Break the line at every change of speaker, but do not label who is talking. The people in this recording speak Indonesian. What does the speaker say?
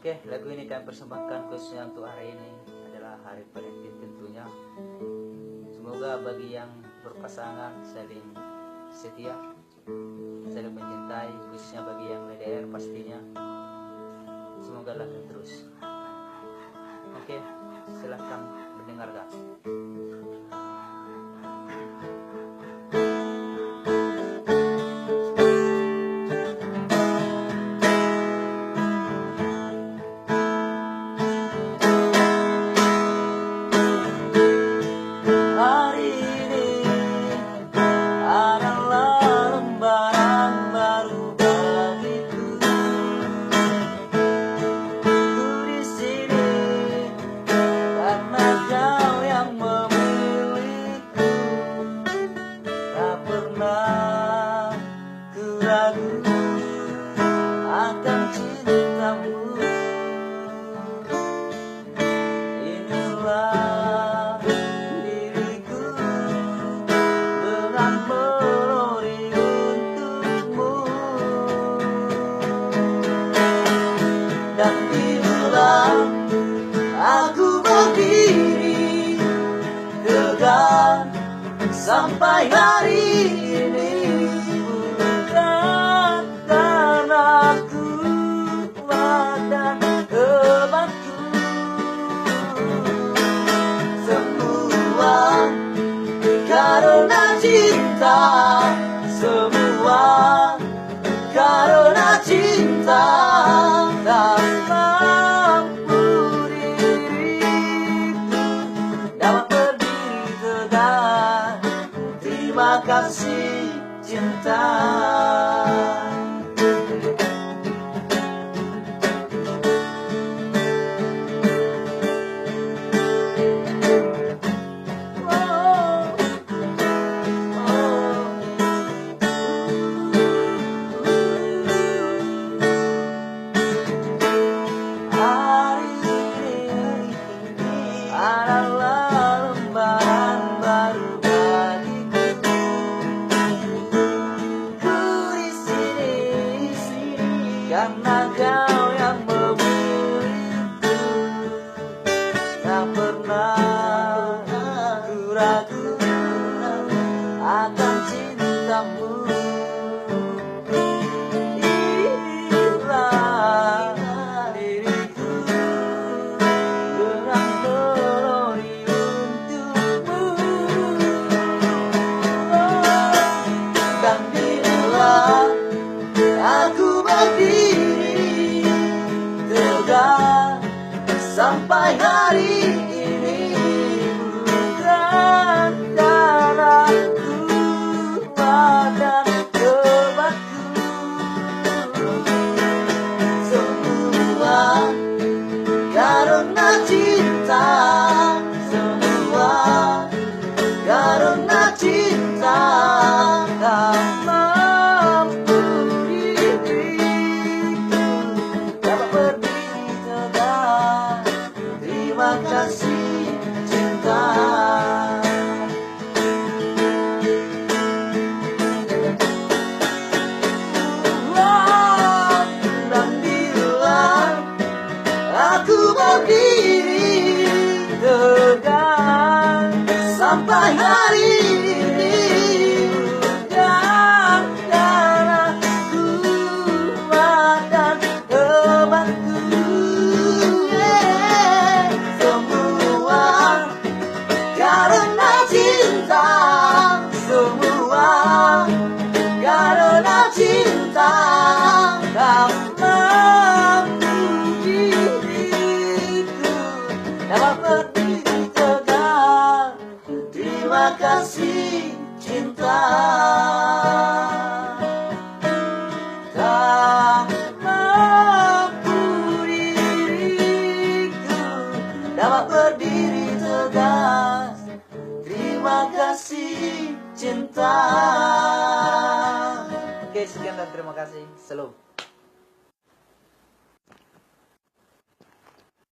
Oke, lagu ini kami persembahkan khususnya untuk hari ini adalah hari Valentine tentunya. Semoga bagi yang berpasangan saling setia, saling mencintai, khususnya bagi yang LDR pastinya. Semoga langgeng terus. Oke, silahkan mendengarkan. Hari ini adalah lembaran baru bagiku. Ku di sini karena kau yang memilihku. Tak pernah ku ragu akan cintamu. Inilah diriku dengan melodi untukmu. Dan bila aku berdiri tegak sampai hari ini, bukan karena kuat dan hebatku. Semua karena cinta, semua karena cinta. Tak mampu diriku dapat berdiri tegak. Terima kasih cinta. Hari ini adalah lembaran baru bagiku. Ku di sini karena kau yang memilihku. Tak pernah ku ragu akan cintamu. Aku berdiri tegak sampai hari ini, bukan karena kuat dan hebatku. Semua karena cinta, semua karena cinta. Tak mampu dapat berdiri tegak. Terima kasih cinta. Dan bila aku berdiri tegak sampai hari ini, bukan karena kuat dan hebatku. Semua karena cinta, semua karena cinta. Tak mampu diriku dapat berdiri tegak. Terima kasih cinta. Tak mampu diriku dapat berdiri tegak. Terima kasih cinta. Oke, sekian dan terima kasih. Selalu.